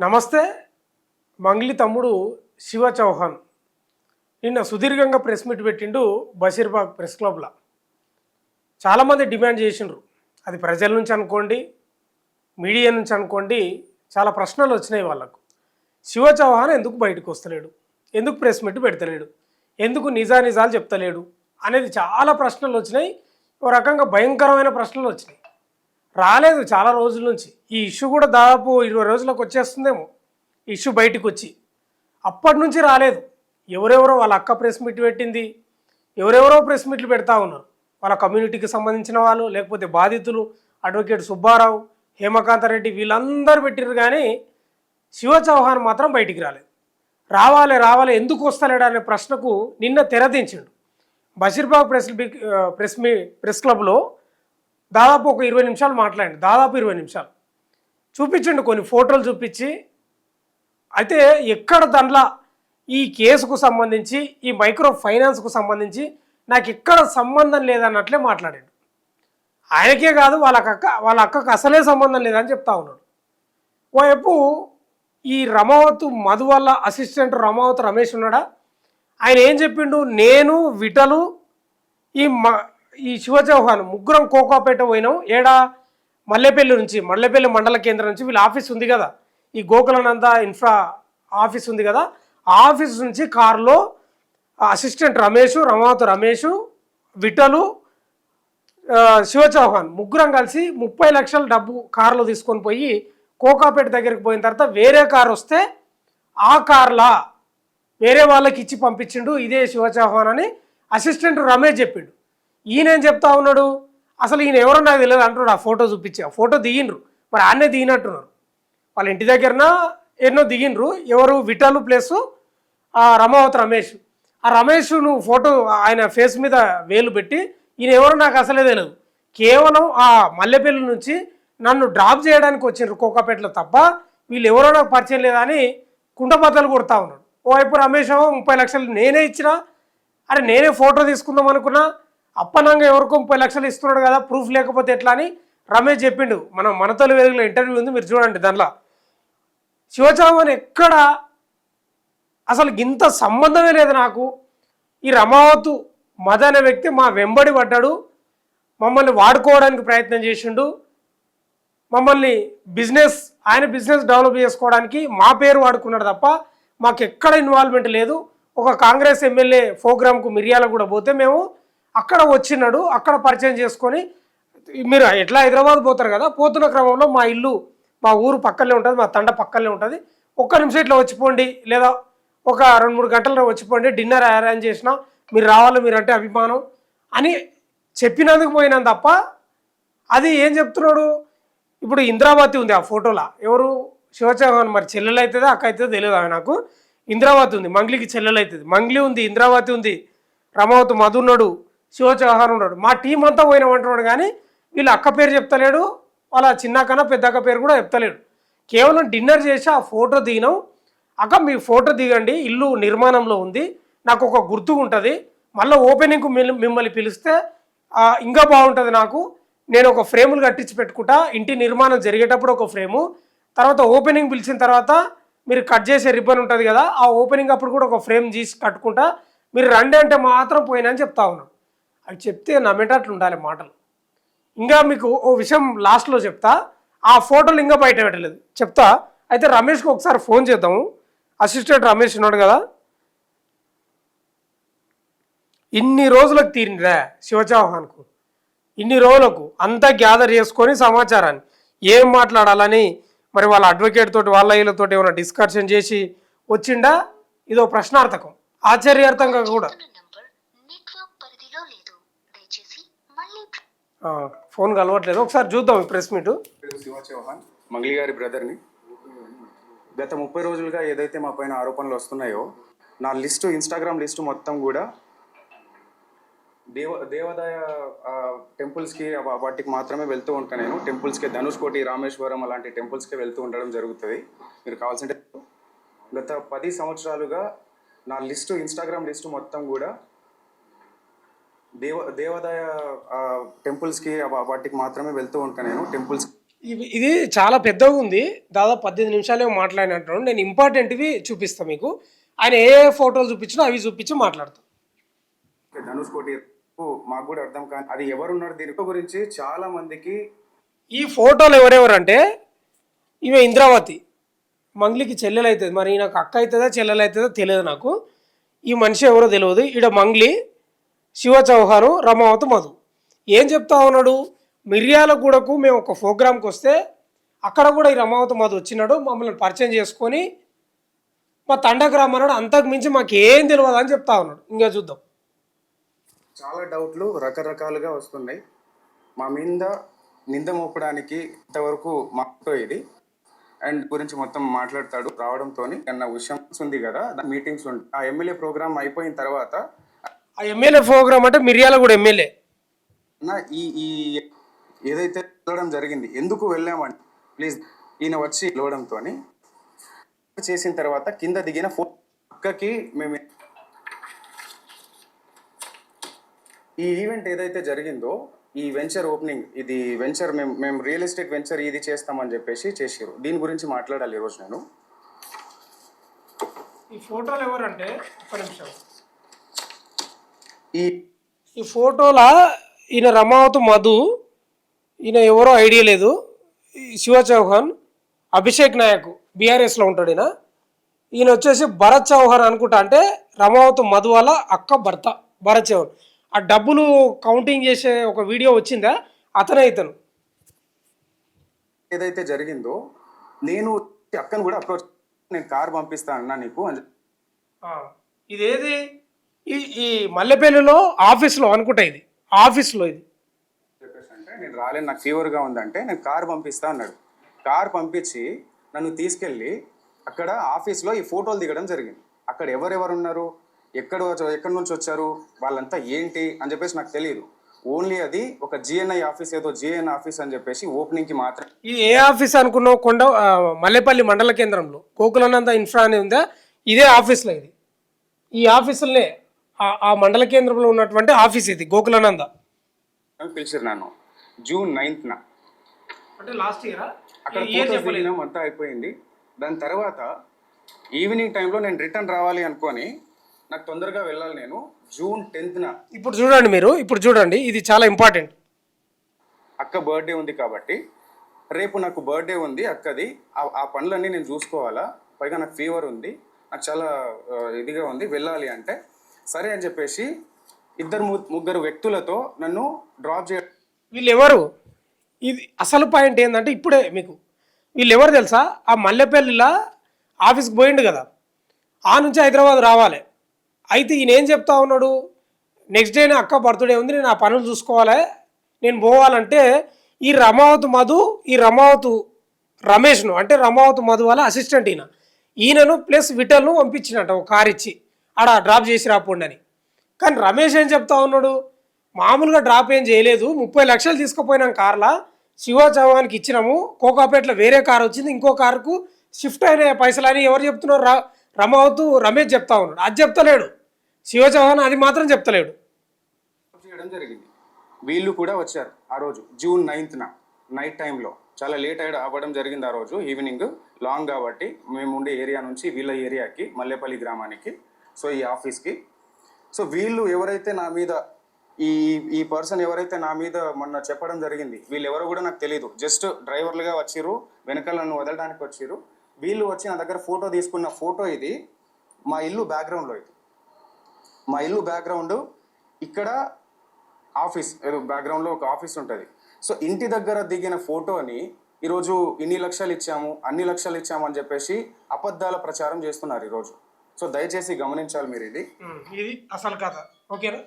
నమస్తే. మంగ్లీ తమ్ముడు శివ చౌహాన్ నిన్న సుదీర్ఘంగా ప్రెస్ మీట్ పెట్టిండు బషీర్బాగ్ ప్రెస్ క్లబ్లో. చాలామంది డిమాండ్ చేసిండ్రు, అది ప్రజల నుంచి అనుకోండి, మీడియా నుంచి అనుకోండి, చాలా ప్రశ్నలు వచ్చినాయి వాళ్ళకు. శివ చౌహాన్ ఎందుకు బయటకు వస్తలేడు, ఎందుకు ప్రెస్ మీట్ పెడతలేడు, ఎందుకు నిజాలు చెప్తలేడు అనేది చాలా ప్రశ్నలు వచ్చినాయి. ఓ రకంగా భయంకరమైన ప్రశ్నలు వచ్చినాయి. రాలేదు చాలా రోజుల నుంచి. ఈ ఇష్యూ కూడా దాదాపు 20 రోజులకు వచ్చేస్తుందేమో ఈ ఇష్యూ బయటకు వచ్చి. అప్పటి నుంచి రాలేదు. ఎవరెవరో వాళ్ళ అక్క ప్రెస్ మీట్ పెట్టింది, ఎవరెవరో ప్రెస్ మీట్లు పెడతా ఉన్నారు. వాళ్ళ కమ్యూనిటీకి సంబంధించిన వాళ్ళు, లేకపోతే బాధితులు, అడ్వకేట్ సుబ్బారావు, హేమకాంత రెడ్డి, వీళ్ళందరూ పెట్టిర్రు. కానీ శివ చౌహాన్ మాత్రం బయటికి రాలేదు. రావాలి ఎందుకు వస్తలేడు అనే ప్రశ్నకు నిన్న తెరదించిండు. బషీర్బాగ్ ప్రెస్ క్లబ్లో దాదాపు ఒక 20 నిమిషాలు మాట్లాడండి. దాదాపు 20 నిమిషాలు చూపించండి, కొన్ని ఫోటోలు చూపించి. అయితే ఎక్కడ దాంట్లో ఈ కేసుకు సంబంధించి, ఈ మైక్రో ఫైనాన్స్కు సంబంధించి నాకు ఎక్కడ సంబంధం లేదన్నట్లే మాట్లాడాడు. ఆయనకే కాదు, వాళ్ళ అక్కకు అసలే సంబంధం లేదని చెప్తా ఉన్నాడు. ఓవైపు ఈ రమావత్ మధు వల్ల అసిస్టెంట్ రమావత్ రమేష్ ఉన్నాడా, ఆయన ఏం చెప్పిండు, నేను విటలు ఈ శివ చౌహాన్ ముగ్గురం కోకాపేట పోయినాం. మల్లెపల్లి మండల కేంద్రం నుంచి వీళ్ళ ఆఫీస్ ఉంది కదా, ఈ గోకులానంద ఇన్ఫ్రా ఆఫీస్ ఉంది కదా, ఆ ఆఫీస్ నుంచి కారులో అసిస్టెంట్ రమావత్ రమేష్, విటలు, శివ చౌహాన్ ముగ్గురం కలిసి 30 లక్షల డబ్బు కారులో తీసుకొని పోయి కోకాపేట దగ్గరికి పోయిన తర్వాత వేరే కారు వస్తే ఆ కార్లా వేరే వాళ్ళకి ఇచ్చి పంపించిండు ఇదే శివ చౌహాన్ అని అసిస్టెంట్ రమేష్ చెప్పిండు. ఈయనేం చెప్తా ఉన్నాడు, అసలు ఈయన ఎవరో నాకు తెలియదు అంటున్నాడు. ఆ ఫోటో చూపించి, ఆ ఫోటో దిగిండ్రు, మరి ఆన్నే దిగినట్టున్నారు. వాళ్ళ ఇంటి దగ్గరన ఎన్నో దిగిండ్రు. ఎవరు, విటలు ప్లస్ రమావత్ రమేష్. ఆ రమేష్ నువ్వు ఫోటో ఆయన ఫేస్ మీద వేలు పెట్టి, ఈయన ఎవరో నాకు అసలే తెలియదు, కేవలం ఆ మల్లెపల్లి నుంచి నన్ను డ్రాప్ చేయడానికి వచ్చిండ్రు కోకాపేటలో తప్ప వీళ్ళు ఎవరో నాకు పరిచయం లేదా అని కుండబద్దలు కొడతా ఉన్నాడు. ఓవైపు రమేష్ 30 లక్షలు నేనే ఇచ్చినా, అరే నేనే ఫోటో తీసుకుందాం అనుకున్నా, అప్పనంగా ఎవరికో 30 లక్షలు ఇస్తున్నాడు కదా, ప్రూఫ్ లేకపోతే ఎట్లా అని రమేష్ చెప్పిండు. మనతోలి వేదికలో ఇంటర్వ్యూ ఉంది, మీరు చూడండి. దాంట్లో శివ చౌహాన్ ఎక్కడ అసలు ఇంత సంబంధమే లేదు నాకు. ఈ రమావత్ మద అనే వ్యక్తి మా వెంబడి పడ్డాడు, మమ్మల్ని వాడుకోవడానికి ప్రయత్నం చేసిండు, మమ్మల్ని ఆయన బిజినెస్ డెవలప్ చేసుకోవడానికి మా పేరు వాడుకున్నాడు తప్ప మాకు ఎక్కడ ఇన్వాల్వ్మెంట్ లేదు. ఒక కాంగ్రెస్ ఎమ్మెల్యే ప్రోగ్రామ్కు మిర్యాల కూడా పోతే మేము అక్కడ వచ్చినాడు, అక్కడ పరిచయం చేసుకొని, మీరు ఎట్లా హైదరాబాద్ పోతారు కదా, పోతున్న క్రమంలో మా ఊరు పక్కనే ఉంటుంది, మా తండ పక్కనే ఉంటుంది, ఒక్క నిమిషం ఇట్లా వచ్చిపోండి, లేదా ఒక 2-3 గంటల్లో వచ్చిపోండి, డిన్నర్ అరేంజ్ చేసినా మీరు రావాలి, మీరంటే అభిమానం అని చెప్పినందుకు పోయినాను తప్ప. అది ఏం చెప్తున్నాడు, ఇప్పుడు ఇంద్రావతి ఉంది ఆ ఫోటోలో, ఎవరు, శివ చౌహాన్ మరి చెల్లెలు అవుతుందో అక్క అవుతుందో తెలియదు నాకు. ఇంద్రావతి ఉంది, మంగ్లీకి చెల్లెలు అవుతుంది, మంగ్లీ ఉంది, ఇంద్రావతి ఉంది, రమావత్ మధు ఉన్నాడు, శివ చౌహాన్ ఉన్నాడు, మా టీం అంతా పోయినామంటున్నాడు. కానీ వీళ్ళు అక్క పేరు చెప్తలేడు, వాళ్ళ చిన్నకన్నా పెద్దక్క పేరు కూడా చెప్తలేడు. కేవలం డిన్నర్ చేసి ఆ ఫోటో దిగినాం, అక్క మీ ఫోటో దిగండి, ఇల్లు నిర్మాణంలో ఉంది, నాకు ఒక గుర్తు ఉంటుంది, మళ్ళీ ఓపెనింగ్కు మిమ్మల్ని పిలిస్తే ఇంకా బాగుంటుంది, నేను ఒక ఫ్రేములు కట్టించి పెట్టుకుంటా, ఇంటి నిర్మాణం జరిగేటప్పుడు ఒక ఫ్రేము, తర్వాత ఓపెనింగ్ పిలిచిన తర్వాత మీరు కట్ చేసే రిబ్బన్ ఉంటుంది కదా, ఆ ఓపెనింగ్ అప్పుడు కూడా ఒక ఫ్రేమ్ చేసి కట్టుకుంటా, మీరు రండి అంటే మాత్రం పోయినా అని చెప్తా ఉన్నాను. అవి చెప్తే నమ్మేటట్లు ఉండాలి మాటలు. ఇంకా మీకు ఓ విషయం లాస్ట్లో చెప్తా, ఆ ఫోటోలు ఇంకా బయట పెట్టలేదు చెప్తా. అయితే రమేష్కి ఒకసారి ఫోన్ చేద్దాము, అసిస్టెంట్ రమేష్ ఉన్నాడు కదా. ఇన్ని రోజులకు తీరిందిరా శివ చౌహాన్కు, ఇన్ని రోజులకు అంతా గ్యాదర్ చేసుకొని సమాచారాన్ని ఏం మాట్లాడాలని మరి వాళ్ళ అడ్వకేట్ తోటి వాళ్ళ వీళ్ళతోటి ఏమైనా డిస్కషన్ చేసి వచ్చిండా, ఇదో ప్రశ్నార్థకం, ఆశ్చర్యార్థంగా కూడా. ఫోన్ కలవట్లేదు, ఒకసారి చూద్దాం ప్రెస్ మీట్. శివ చౌహాన్ మంగ్లీ గారి బ్రదర్ని. గత 30 రోజులుగా ఏదైతే మా పైన ఆరోపణలు వస్తున్నాయో, నా లిస్టు, ఇన్స్టాగ్రామ్ లిస్టు మొత్తం కూడా దేవాదాయ టెంపుల్స్కి వాటికి మాత్రమే వెళ్తూ ఉంటాను నేను. టెంపుల్స్కి ధనుష్కోటి, రామేశ్వరం అలాంటి టెంపుల్స్కి వెళ్తూ ఉండడం జరుగుతుంది. మీరు కావాల్సింటే గత 10 సంవత్సరాలుగా నా లిస్టు, ఇన్స్టాగ్రామ్ లిస్టు మొత్తం కూడా దేవాదాయ టెంపుల్స్కి వాటికి మాత్రమే వెళ్తూ ఉంటాను నేను. టెంపుల్స్ ఇది చాలా పెద్దగా ఉంది. దాదాపు 18 నిమిషాలు ఏమో మాట్లాడినట్టున్నాడు. నేను ఇంపార్టెంట్‌వి చూపిస్తా మీకు. ఆయన ఏ ఏ ఫోటోలు చూపించినా అవి చూపించి మాట్లాడతా. ధనుష్ కోటి మాకు కూడా అర్థం కాని అది ఎవరున్నారు దీని గురించి చాలా మందికి. ఈ ఫోటోలు ఎవరెవరంటే ఈమె ఇంద్రావతి. మంగ్లీకి చెల్లెలు అవుతుంది. మరి నాకు అక్క అవుతుందా చెల్లెలు అవుతుందా తెలియదు నాకు. ఈ మనిషి ఎవరో తెలియదు. ఈడ మంగ్లీ, శివ చౌహాను, రమావతి మధు. ఏం చెప్తా ఉన్నాడు? మిర్యాలగూడకు మేము ఒక ప్రోగ్రామ్కి వస్తే అక్కడ కూడా ఈ రమావతి మధు వచ్చినాడు. మమ్మల్ని పరిచయం చేసుకొని మా తండకు రమ్మన్నాడు. అంతకు మించి మాకు ఏం తెలియదు అని చెప్తా ఉన్నాడు. ఇంకా చూద్దాం. చాలా డౌట్లు రకరకాలుగా వస్తున్నాయి మా మీద నింద మోపడానికి. ఇంతవరకు మాతో ఇది అండ్ గురించి మొత్తం మాట్లాడతాడు రావడంతో అన్న విషయం ఉంది కదా, మీటింగ్స్ ఉంటాయి. ఆ ఎమ్మెల్యే ప్రోగ్రామ్ అయిపోయిన తర్వాత ఆ ఎమ్మెల్యే ప్రోగ్రామ్ అంటే మిర్యాలగూడ ఎమ్మెల్యే నా ఈ ఈ ఏదైతే వెళ్ళడం జరిగింది ఎందుకు వెళ్ళామంటే ప్లీజ్ ఈయన వచ్చి వెళ్ళడంతో చేసిన తర్వాత కింద దిగిన అక్కకి మేము ఈ ఈవెంట్ ఏదైతే జరిగిందో ఈ వెంచర్ ఓపెనింగ్, ఇది వెంచర్ మేము రియల్ ఎస్టేట్ వెంచర్ ఇది చేస్తామని చెప్పేసి చేసారు. దీని గురించి మాట్లాడాలి ఈరోజు నేను. ఈ ఫోటోలు ఎవరంటే ఒక్క నిమిషం. ఈ ఈ ఫోటోలా ఈయన రమావతి మధు, ఈయన ఎవరో ఐడియా లేదు. శివ చౌహాన్, అభిషేక్ నాయక్ బీఆర్ఎస్లో ఉంటాడు ఈయన. ఈయన వచ్చేసి భరత్ చౌహాన్ అనుకుంటా, అంటే రమావతి మధు వాళ్ళ అక్క భర్త భరత్ చౌహాన్. ఆ డబ్బులు కౌంటింగ్ చేసే ఒక వీడియో వచ్చిందా, అతనే ఇతను. ఏదైతే జరిగిందో నేను అక్కను కూడా అప్రోచ్, నేను కార్ పంపిస్తా అన్నా నీకు అని. ఇదేది ఈ ఈ మల్లెపల్లిలో ఆఫీస్లో అనుకుంటా, ఇది ఆఫీస్లో ఇది చెప్పేసి అంటే నేను రాలేను నాకు ఫీవర్గా ఉందంటే నేను కార్ పంపిస్తా అన్నాడు. కార్ పంపించి నన్ను తీసుకెళ్ళి అక్కడ ఆఫీస్లో ఈ ఫోటోలు దిగడం జరిగింది. అక్కడ ఎవరెవరు ఉన్నారు, ఎక్కడి నుంచి వచ్చారు, వాళ్ళంతా ఏంటి అని చెప్పేసి నాకు తెలియదు. ఓన్లీ అది ఒక జిఎన్ఐ ఆఫీస్, ఏదో జిఎన్ ఆఫీస్ అని చెప్పేసి ఓపెనింగ్కి మాత్రం. ఇది ఏ ఆఫీస్ అనుకున్నావు? మల్లెపల్లి మండల కేంద్రంలో గోకులానంద ఇన్ఫ్రా అని ఉందా, ఇదే ఆఫీస్లో ఇది. ఈ ఆఫీసులనే ఆ మండల కేంద్రంలో ఉన్నటువంటి ఆఫీస్ ఇది గోకులానంద. పిలిచారు నన్ను June 9th, అంటే లాస్ట్ ఇయర్ అక్కడ దిగినాం, అంతా అయిపోయింది. దాని తర్వాత ఈవినింగ్ టైంలో నేను రిటర్న్ రావాలి అనుకొని నాకు తొందరగా వెళ్ళాలి, నేను June 10th. ఇప్పుడు చూడండి మీరు, ఇప్పుడు చూడండి, ఇది చాలా ఇంపార్టెంట్. అక్క బర్త్డే ఉంది కాబట్టి రేపు నాకు బర్త్డే ఉంది అక్కది. ఆ పనులన్నీ నేను చూసుకోవాలా, పైగా నాకు ఫీవర్ ఉంది, నాకు చాలా ఇదిగా ఉంది, వెళ్ళాలి అంటే సరే అని చెప్పేసి ముగ్గురు వ్యక్తులతో నన్ను డ్రాప్ చేయడం. వీళ్ళు ఎవరు? ఇది అసలు పాయింట్ ఏంటంటే ఇప్పుడే మీకు వీళ్ళు ఎవరు తెలుసా? ఆ మల్లెపల్లిలో ఆఫీస్కి పోయిండు కదా, ఆ నుంచి హైదరాబాద్ రావాలి. అయితే ఈయన ఏం చెప్తా ఉన్నాడు, నెక్స్ట్ డేనే అక్క బర్త్డే ఉంది, నేను ఆ పనులు చూసుకోవాలి, నేను పోవాలంటే ఈ రమావతి మధు, ఈ రమావతి రమేష్ను, అంటే రమావతి మధు వాళ్ళ అసిస్టెంట్ ఈయనను ప్లస్ విఠల్ను పంపించినట్ట ఒక కార్ ఇచ్చి ఆడ డ్రాప్ చేసి రాపోండి అని. కానీ రమేష్ ఏం చెప్తా ఉన్నాడు, మామూలుగా డ్రాప్ ఏం చేయలేదు, 30 లక్షలు తీసుకుపోయినాం కార్లా, శివ చౌహాన్కి ఇచ్చినాము, కోకాపేటలో వేరే కారు వచ్చింది, ఇంకో కారుకు షిఫ్ట్ అయిన పైసలు అని ఎవరు చెప్తున్నారు? రమావతు రమేష్ చెప్తా ఉన్నాడు. అది చెప్తలేడు శివ చౌహాన్, అది మాత్రం చెప్తలేడు. చేయడం జరిగింది. వీళ్ళు కూడా వచ్చారు ఆ రోజు June 9th నైట్ టైంలో. చాలా లేట్ అవ్వడం జరిగింది ఆ రోజు ఈవినింగ్, లాంగ్ కాబట్టి మేము ఉండే ఏరియా నుంచి వీళ్ళ ఏరియాకి మల్లేపల్లి గ్రామానికి, సో ఈ ఆఫీస్కి. సో వీళ్ళు ఎవరైతే నా మీద ఈ పర్సన్ ఎవరైతే నా మీద మొన్న చెప్పడం జరిగింది, వీళ్ళు ఎవరో కూడా నాకు తెలియదు. జస్ట్ డ్రైవర్లుగా వచ్చిర్రు, వెనకాల నన్ను వదలడానికి వచ్చిర్రు. వీళ్ళు వచ్చి నా దగ్గర ఫోటో తీసుకున్న ఫోటో ఇది మా ఇల్లు బ్యాక్గ్రౌండ్లో. ఇది మా ఇల్లు బ్యాక్గ్రౌండ్, ఇక్కడ ఆఫీస్, ఏదో బ్యాక్గ్రౌండ్లో ఒక ఆఫీస్ ఉంటుంది. సో ఇంటి దగ్గర దిగిన ఫోటోని ఈరోజు ఇన్ని లక్షలు ఇచ్చాము, అన్ని లక్షలు ఇచ్చాము అని చెప్పేసి అబద్ధాల ప్రచారం చేస్తున్నారు ఈరోజు. సో దయచేసి గమనించాలి మీరు, ఇది అసలు కథ. ఓకేనా?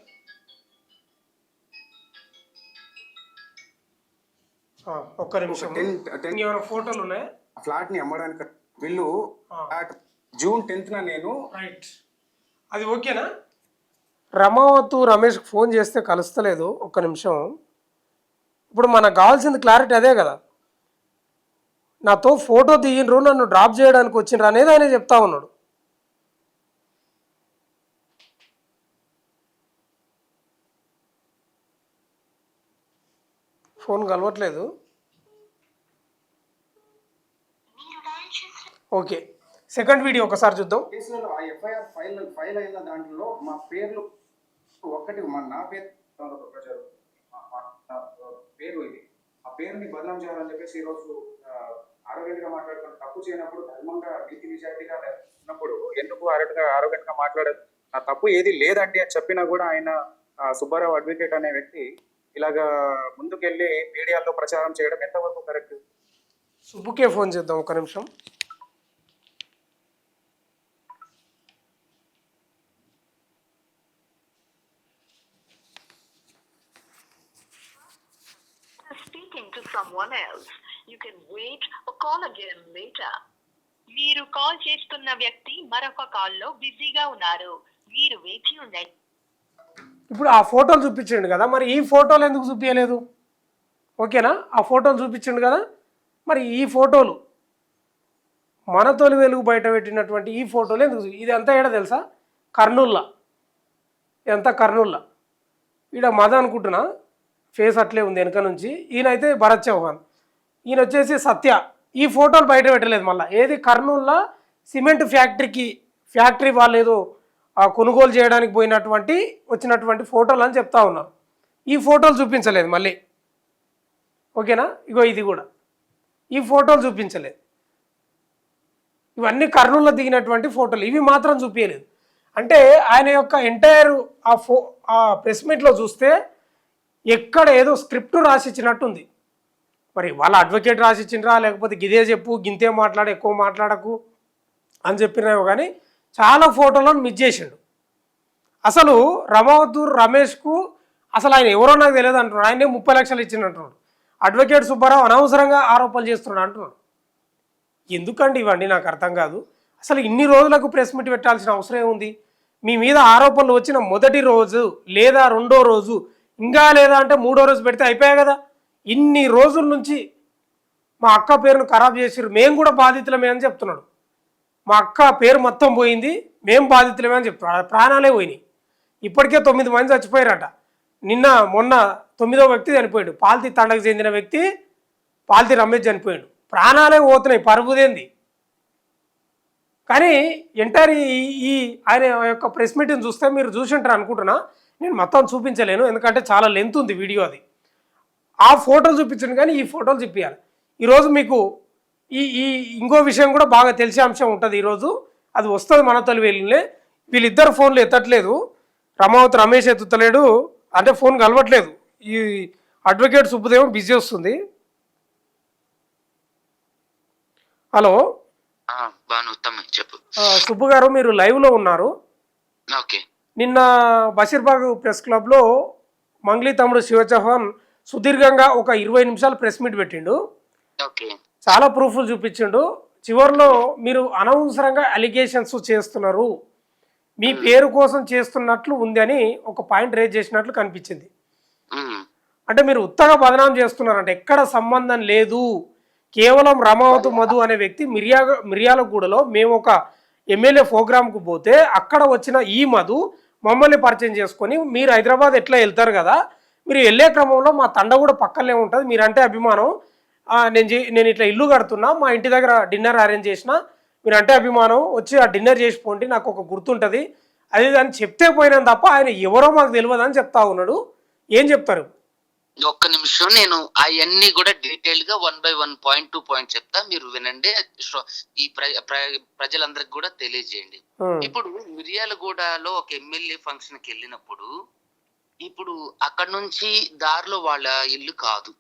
ఒక్క నిమిషం. ఫోటోలు ఉన్నాయి. ఫ్లాట్ ని అమ్మడానికి వీళ్ళు June 10th నేను రైట్, అది ఓకేనా? రమావతు రమేష్ ఫోన్ చేస్తే కలుస్తలేదు. ఒక్క నిమిషం. ఇప్పుడు మనకు కావాల్సింది క్లారిటీ అదే కదా, నాతో ఫోటో దిగినరు, నన్ను డ్రాప్ చేయడానికి వచ్చిండ్రు అనేది ఆయన చెప్తా ఉన్నాడు. ఫోన్ కలవట్లేదు. ఓకే, సెకండ్ వీడియో ఒకసారి చూద్దాం. కేసులలో ఆ ఎఫ్ఐఆర్ ఫైల్ అయిన దాంట్లో మా పేర్లు ఒక్కటి నా పేరు ప్రజలు పేరు ఇది ఆ పేరుని బదనాం చేయాలని చెప్పేసి ఈరోజు ఆరోగ్యంగా గా మాట్లాడుకుని తప్పు చేయనప్పుడు ధర్మంగా నీతి నిజాయితీగా ఉన్నప్పుడు ఎందుకు ఆరోగ్యంగా మాట్లాడదు నా తప్పు ఏది లేదండి అని చెప్పినా కూడా ఆయన సుబ్బారావు అడ్వకేట్ అనే వ్యక్తి ఇలాగా ముందుకెళ్ళి మీడియాలో ప్రచారం చేయడం ఎంతవరకు కరెక్ట్? సుబ్బుకే ఫోన్ చేద్దాం ఒక నిమిషం. Speaking to someone else. You can wait or call again later. మీరు కాల్ చేస్తున్న వ్యక్తి మరొక కాల్లో బిజీగా ఉన్నారు. మీరు వేచి ఉండండి. ఇప్పుడు ఆ ఫోటోలు చూపించండి కదా, మరి ఈ ఫోటోలు ఎందుకు చూపించలేదు? ఓకేనా, ఆ ఫోటోలు చూపించండి కదా, మరి ఈ ఫోటోలు మన తొలి వెలుగు బయట పెట్టినటువంటి ఈ ఫోటోలు ఎందుకు? ఇది అంతా ఏడా తెలుసా? కర్నూల్లో. ఇదంతా కర్నూల్లో. ఈడ మద అనుకుంటున్నా, ఫేస్ అట్లే ఉంది వెనక నుంచి. ఈయనైతే భరత్ చౌహాన్, ఈయన వచ్చేసి సత్య. ఈ ఫోటోలు బయట పెట్టలేదు మళ్ళీ. ఏది కర్నూల్లో సిమెంట్ ఫ్యాక్టరీ వాళ్ళు ఏదో కొనుగోలు చేయడానికి పోయినటువంటి వచ్చినటువంటి ఫోటోలు అని చెప్తా ఉన్నారు. ఈ ఫోటోలు చూపించలేదు మళ్ళీ. ఓకేనా, ఇగో ఇది కూడా ఈ ఫోటోలు చూపించలేదు. ఇవన్నీ కర్నూలులో దిగినటువంటి ఫోటోలు, ఇవి మాత్రం చూపించలేదు. అంటే ఆయన యొక్క ఎంటైర్ ఆ ప్రెస్ మీట్లో చూస్తే ఎక్కడ ఏదో స్క్రిప్ట్ రాసిచ్చినట్టుంది. మరి వాళ్ళ అడ్వకేట్ రాసిచ్చిండ్రా, లేకపోతే గిదే చెప్పు గింతే మాట్లాడు ఎక్కువ మాట్లాడకు అని చెప్పినాయో కానీ చాలా ఫోటోలను మిస్ చేసిండు. అసలు రమావతూర్ రమేష్కు అసలు ఆయన ఎవరో నాకు తెలియదు అంటున్నాడు. ఆయనే 30 లక్షలు ఇచ్చిందంటున్నాడు. అడ్వకేట్ సుబ్బారావు అనవసరంగా ఆరోపణలు చేస్తున్నాడు అంటున్నాడు. ఎందుకండి ఇవ్వండి, నాకు అర్థం కాదు. అసలు ఇన్ని రోజులకు ప్రెస్ మీట్ పెట్టాల్సిన అవసరం ఏముంది? మీ మీద ఆరోపణలు వచ్చిన మొదటి రోజు లేదా రెండో రోజు, ఇంకా లేదా అంటే మూడో రోజు పెడితే అయిపోయాయి కదా. ఇన్ని రోజుల నుంచి మా అక్క పేరును ఖరాబ్ చేసిర్రు, మేము కూడా బాధితులమే అని చెప్తున్నాడు. మా అక్క పేరు మొత్తం పోయింది, మేము బాధితులమే అని చెప్తున్నాడు. ప్రాణాలే పోయినాయి. ఇప్పటికే 9 మంది చచ్చిపోయారట. మొన్న 9వ వ్యక్తి చనిపోయాడు. పాల్తీ తండకు చెందిన వ్యక్తి పాల్తీ రమేష్ చనిపోయాడు. ప్రాణాలే పోతున్నాయి, పరుగుదేంది. కానీ ఎంటైర్ ఈ ఆయన యొక్క ప్రెస్ మీటింగ్ చూస్తే మీరు చూసింటారు అనుకుంటున్నా. నేను మొత్తం చూపించలేను, ఎందుకంటే చాలా లెంత్ ఉంది వీడియో. అది ఆ ఫోటోలు చూపించండి, కానీ ఈ ఫోటోలు చూపించాలి. ఈరోజు మీకు ఈ ఇంకో విషయం కూడా బాగా తెలిసే అంశం ఉంటుంది. ఈరోజు అది వస్తుంది మన తొలి వెలుగులే. వీళ్ళిద్దరు ఫోన్లు ఎత్తట్లేదు. రమావతి రమేష్ ఎత్తుతలేడు, అంటే ఫోన్ కలవట్లేదు. ఈ అడ్వకేట్ సుబ్బుదేవం బిజీ వస్తుంది. హలో చెప్పు. సుబ్బు గారు, మీరు లైవ్లో ఉన్నారు. ఓకే. నిన్న బషీర్బాగ్ ప్రెస్ క్లబ్లో మంగ్లీ తమ్ముడు శివ చౌహాన్ సుదీర్ఘంగా ఒక 20 నిమిషాలు ప్రెస్ మీట్ పెట్టిండు. ఓకే. చాలా ప్రూఫ్లు చూపించిండు. చివరిలో మీరు అనవసరంగా అలిగేషన్స్ చేస్తున్నారు, మీ పేరు కోసం చేస్తున్నట్లు ఉంది అని ఒక పాయింట్ రేజ్ చేసినట్లు కనిపించింది. అంటే మీరు ఉత్తగా బదనాం చేస్తున్నారంటే ఎక్కడ సంబంధం లేదు. కేవలం రమావతి మధు అనే వ్యక్తి మిర్యాలగూడలో మేము ఒక ఎమ్మెల్యే ప్రోగ్రామ్కు పోతే అక్కడ వచ్చిన ఈ మధు మమ్మల్ని పరిచయం చేసుకొని, మీరు హైదరాబాద్ ఎట్లా వెళ్తారు కదా, మీరు వెళ్ళే క్రమంలో మా తండ కూడా పక్కనే ఉంటుంది, మీరంటే అభిమానం, నేను ఇట్లా ఇల్లు కడుతున్నా, మా ఇంటి దగ్గర డిన్నర్ అరేంజ్ చేసిన, మీరంటే అభిమానం, వచ్చి ఆ డిన్నర్ చేసి పోండి, నాకు ఒక గుర్తుంటుంది అది అని చెప్తే పోయినాను తప్ప ఆయన ఎవరో మాకు తెలియదు అని చెప్తా ఉన్నాడు. ఏం చెప్తారు? ఒక్క నిమిషం, నేను అవన్నీ కూడా డీటెయిల్ గా 1 by 1 పాయింట్ టు పాయింట్ చెప్తా, మీరు వినండి. ఈ ప్రజలందరికి కూడా తెలియజేయండి. ఇప్పుడు మిర్యాలగూడలో ఒక ఎమ్మెల్యే ఫంక్షన్ కి వెళ్ళినప్పుడు, ఇప్పుడు అక్కడ నుంచి దారిలో వాళ్ళ ఇల్లు కాదు,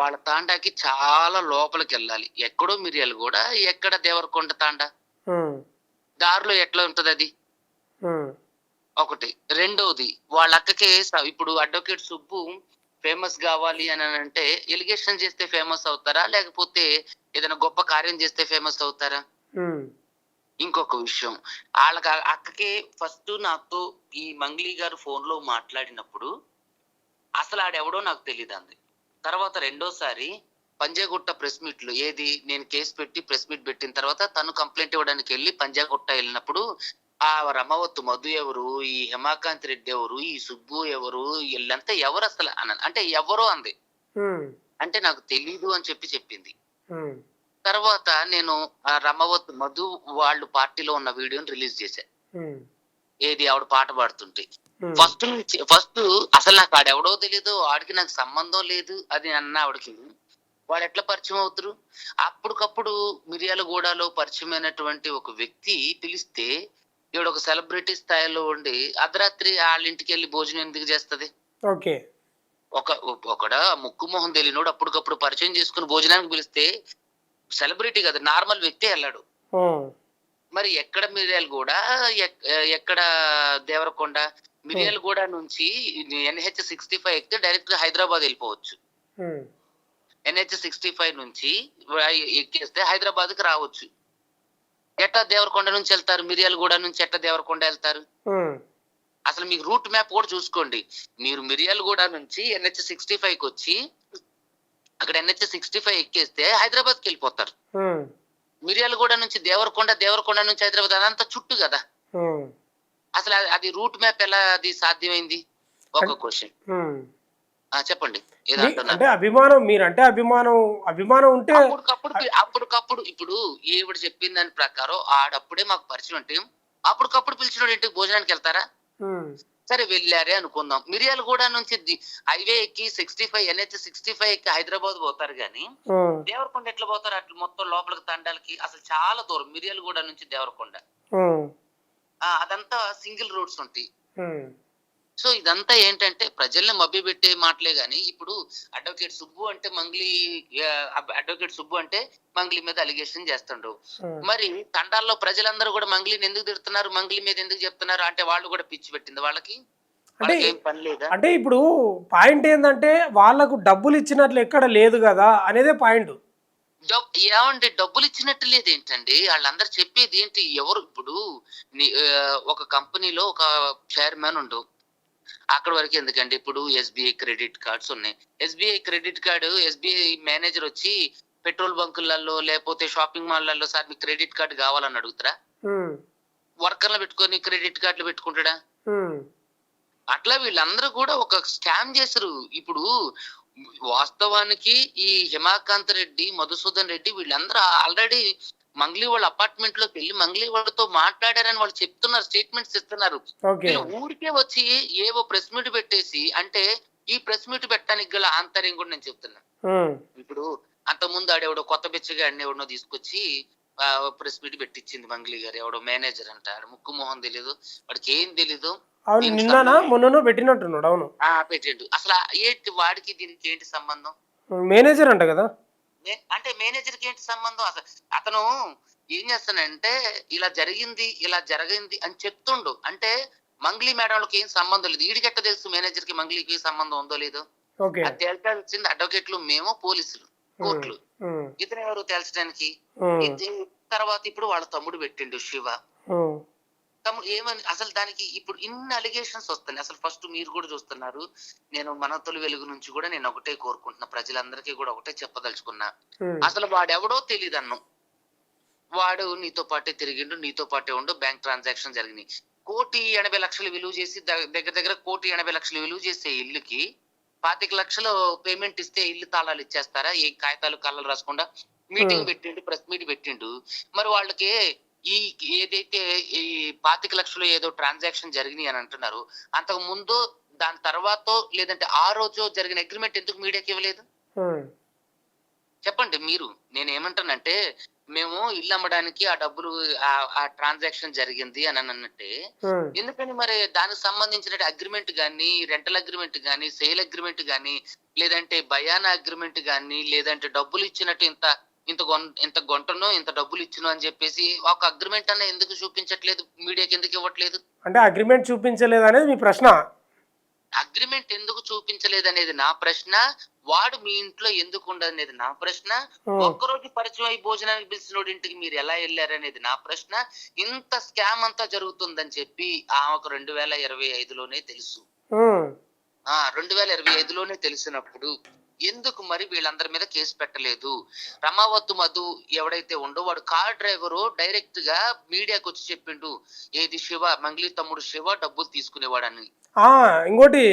వాళ్ళ తాండాకి చాలా లోపలికి వెళ్ళాలి. ఎక్కడో మిర్యాలగూడ, ఎక్కడ దేవరకొండ తాండా, దారిలో ఎట్లా ఉంటది అది ఒకటి. రెండోది, వాళ్ళ అక్కకి ఇప్పుడు అడ్వకేట్ సుబ్బు ఫేమస్ కావాలి అని అంటే ఎలిగేషన్ చేస్తే ఫేమస్ అవుతారా, లేకపోతే ఏదైనా గొప్ప కార్యం చేస్తే ఫేమస్ అవుతారా? ఇంకొక విషయం, వాళ్ళకి అక్కకి ఫస్ట్ నాతో ఈ మంగ్లీ గారు ఫోన్ లో మాట్లాడినప్పుడు అసలు ఆడెవడో నాకు తెలియదు అంది. తర్వాత రెండోసారి పంజాగుట్ట ప్రెస్ మీట్ లో, ఏది నేను కేసు పెట్టి ప్రెస్ మీట్ పెట్టిన తర్వాత తను కంప్లైంట్ ఇవ్వడానికి వెళ్ళి పంజాగుట్ట వెళ్ళినప్పుడు ఆ రమావత్ మధు ఎవరు, ఈ హేమాకాంత్ రెడ్డి ఎవరు, ఈ సుబ్బు ఎవరు, వీళ్ళంతా ఎవరు అసలు అంటే ఎవరో అంది. అంటే నాకు తెలీదు అని చెప్పింది. తర్వాత నేను రమవత్ మధు వాళ్ళు పార్టీలో ఉన్న వీడియోని రిలీజ్ చేశాను. ఉమ్, ఏది ఆవిడ పాట పాడుతుంటే ఉమ్, ఫస్ట్ అసలు నాకు ఆడెవడో తెలియదు, ఆడికి నాకు సంబంధం లేదు అది అన్న ఆవిడకి. వాడు ఎట్లా పరిచయం అవుతారు? అప్పటికప్పుడు మిర్యాలగూడలో పరిచయమైనటువంటి ఒక వ్యక్తి పిలిస్తే ఈవిడ ఒక సెలబ్రిటీ స్థాయిలో ఉండి అర్ధరాత్రి వాళ్ళ ఇంటికి వెళ్ళి భోజనం ఎందుకు చేస్తది? ఓకే. ఒకడ ముక్కు మొహం తెలియనోడు అప్పటికప్పుడు పరిచయం చేసుకుని భోజనానికి పిలిస్తే సెలబ్రిటీ కదా, నార్మల్ వ్యక్తి వెళ్ళాడు. ఉమ్, మరి ఎక్కడ మిర్యాలగూడ, ఎక్కడ దేవరకొండ? మిర్యాలగూడ నుంచి NH65 ఎక్కితే డైరెక్ట్ గా హైదరాబాద్ వెళ్ళిపోవచ్చు. ఉమ్, NH65 నుంచి ఎక్కేస్తే హైదరాబాద్ కి రావచ్చు. ఎట్లా దేవరకొండ నుంచి వెళ్తారు? మిర్యాలగూడ నుంచి ఎట్లా దేవరకొండ వెళ్తారు? ఉమ్, అసలు మీకు రూట్ మ్యాప్ కూడా చూసుకోండి. మీరు మిర్యాలగూడ నుంచి NH65 కి వచ్చి అక్కడ NH65 ఎక్కేస్తే హైదరాబాద్ కి వెళ్ళిపోతారు. ఉమ్, మిర్యాలగూడ నుంచి దేవరకొండ, దేవరకొండ నుంచి హైదరాబాద్, అదంతా చుట్టూ కదా. ఉమ్, అసలు అది రూట్ మ్యాప్ ఎలా అది సాధ్యమైంది? ఒక క్వశ్చన్. ఉమ్. చెప్పండి ఏదో అంటున్నారు. అంటే అభిమానం, మీరంటే అభిమానం ఉంటే అప్పటికప్పుడు ఇప్పుడు ఈవిడ చెప్పిన దాని ప్రకారం ఆడప్పుడే మాకు పరిచయం అంటే అప్పటికప్పుడు పిలిచిన ఇంటికి భోజనానికి వెళ్తారా? ఉమ్, సరే వెళ్ళారే అనుకుందాం. మిర్యాలగూడ నుంచి హైవే ఎక్కి NH65 ఎక్కి హైదరాబాద్ పోతారు గానీ ఉమ్, దేవరకొండ ఎట్లా పోతారు? అట్లా మొత్తం లోపలికి తండాలకి అసలు చాలా దూరం మిర్యాలగూడ నుంచి దేవరకొండ. ఉమ్, అదంతా సింగిల్ రోడ్స్ ఉంటాయి. ఉమ్, సో ఇదంతా ఏంటంటే ప్రజల్ని మభ్యపెట్టే మాటలే గాని ఇప్పుడు అడ్వకేట్ సుబ్బు అంటే మంగ్లీ మీద అలిగేషన్ చేస్తుండ్రు. మరి తండాల్లో ప్రజలందరూ కూడా మంగ్లీని ఎందుకు తిడుతున్నారు? మంగ్లీ మీద ఎందుకు చెప్తున్నారు? అంటే వాళ్ళు కూడా పిచ్చి పెట్టింది వాళ్ళకి ఏం పని లేదా? అంటే ఇప్పుడు పాయింట్ ఏంటంటే వాళ్ళకు డబ్బులు ఇచ్చినట్లు ఎక్కడ లేదు కదా అనేదే పాయింట్. ఏమండి డబ్బులు ఇచ్చినట్టు లేదు ఏంటండి? వాళ్ళందరూ చెప్పేది ఏంటి? ఎవరు ఇప్పుడు ఒక కంపెనీలో ఒక చైర్మన్ ఉండు, అక్కడ వరకు ఎందుకండి? ఇప్పుడు SBI క్రెడిట్ కార్డ్స్ ఉన్నాయి. SBI credit card SBI manager వచ్చి పెట్రోల్ బంకులలో లేకపోతే షాపింగ్ మాల్లలో సార్ మీకు క్రెడిట్ కార్డు కావాలని అడుగుతారా? వర్కర్లు పెట్టుకొని క్రెడిట్ కార్డులు పెట్టుకుంటాడా? అట్లా వీళ్ళందరూ కూడా ఒక స్కామ్ చేశారు. ఇప్పుడు వాస్తవానికి ఈ హిమాకాంత్ రెడ్డి, మధుసూదన్ రెడ్డి వీళ్ళందరూ ఆల్రెడీ మంగ్లీ వాళ్ళ అపార్ట్మెంట్ లోకి వెళ్ళి మంగ్లీ వాళ్ళతో మాట్లాడారని వాళ్ళు చెప్తున్నారు, స్టేట్మెంట్స్ ఇస్తున్నారు. ఊరికే వచ్చి ఏవో ప్రెస్ మీట్ పెట్టేసి అంటే ఈ ప్రెస్ మీట్ పెట్టడానికి గల ఆంతర్యం కూడా నేను చెప్తున్నా. ఇప్పుడు అంత ముందు ఆడెవడో కొత్త బెచ్చగా ఎవడో తీసుకొచ్చి ప్రెస్ మీట్ పెట్టించింది మంగ్లీ గారు. ఎవడో మేనేజర్ అంట, ముక్కు మొహం తెలీదు, వాడికి ఏం తెలీదు. పెట్టినట్టున్నాడు. అవును పెట్టిండు. అసలు ఏంటి వాడికి దీనికి ఏంటి సంబంధం? మేనేజర్ అంట కదా. అంటే మేనేజర్ కి ఏంటి సంబంధం? అసలు అతను ఏం చేస్తానంటే ఇలా జరిగింది అని చెప్తుండు. అంటే మంగ్లీ మేడంకి ఏం సంబంధం లేదు. వీడికి ఎట్ట తెలుసు మేనేజర్ కి మంగ్లీకి సంబంధం ఉందో లేదో? అది తేల్చాల్సింది అడ్వకేట్లు, మేము పోలీసులు, కోర్టులు. ఇతను ఎవరు తేల్చడానికి? తర్వాత ఇప్పుడు వాళ్ళ తమ్ముడు పెట్టిండు శివ. తమ్ముడు ఏమని అసలు దానికి ఇప్పుడు ఇన్ని అలిగేషన్స్ వస్తున్నాయి. అసలు ఫస్ట్ మీరు కూడా చూస్తున్నారు. నేను మన తొలి వెలుగు నుంచి కూడా నేను ఒకటే కోరుకుంటున్నా, ప్రజలందరికీ కూడా ఒకటే చెప్పదలుచుకున్నా. అసలు వాడెవడో తెలియదు అన్ను. వాడు నీతో పాటే తిరిగిండు, నీతో పాటే ఉండు, బ్యాంక్ ట్రాన్సాక్షన్ జరిగినాయి. 1,80,00,000 విలువ చేసి దగ్గర 1,80,00,000 విలువ చేసే ఇల్లుకి 25 లక్షలు పేమెంట్ ఇస్తే ఇల్లు తాళాలు ఇచ్చేస్తారా? ఏ కాగితాలు కళ్ళలు రాసుకుండా మీటింగ్ పెట్టిండు, ప్రెస్ మీట్ పెట్టిండు. మరి వాళ్ళకి ఈ ఏదైతే ఈ 25 లక్షలు ఏదో ట్రాన్సాక్షన్ జరిగినాయి అని అంటున్నారు, అంతకు ముందు దాని తర్వాత లేదంటే ఆ రోజు జరిగిన అగ్రిమెంట్ ఎందుకు మీడియాకి ఇవ్వలేదు? చెప్పండి మీరు. నేను ఏమంటానంటే మేము ఇల్లు అమ్మడానికి ఆ డబ్బులు ఆ ట్రాన్సాక్షన్ జరిగింది అని అన్నట్టే, ఎందుకని మరి దానికి సంబంధించిన అగ్రిమెంట్ గానీ, రెంటల్ అగ్రిమెంట్ గానీ, సేల్ అగ్రిమెంట్ గానీ, లేదంటే బయానా అగ్రిమెంట్ గానీ, లేదంటే డబ్బులు ఇచ్చినట్టు ఇంత గొంటనో ఇంత డబ్బులు ఇచ్చినో అని చెప్పేసి ఒక అగ్రిమెంట్ అన్న ఎందుకు చూపించట్లేదు? మీడియాకి ఎందుకు ఇవ్వట్లేదు? అంటే అగ్రిమెంట్ చూపించలేదు అనేది మీ ప్రశ్న? అగ్రిమెంట్ ఎందుకు చూపించలేదు అనేది నా ప్రశ్న. వాడు మీ ఇంట్లో ఎందుకు ఉండదనేది నా ప్రశ్న. ఒక్కరోజు పరిచయం అయి భోజనానికి పిలిచినోడి ఇంటికి మీరు ఎలా వెళ్ళారనేది నా ప్రశ్న. ఇంత స్కామ్ అంతా జరుగుతుందని చెప్పి ఆమెకు 2025లోనే తెలుసు. 2025లోనే తెలిసినప్పుడు ఎందుకు మరి వీళ్ళందరి మీద కేసు పెట్టలేదు? రమావత్ మధు ఎవడైతే ఉండో వాడు కార్ డ్రైవరు డైరెక్ట్ గా మీడియాకి వచ్చి చెప్పిండు, ఏది శివ, మంగ్లీ తమ్ముడు శివ డబ్బులు తీసుకునేవాడని. ఇంకోటి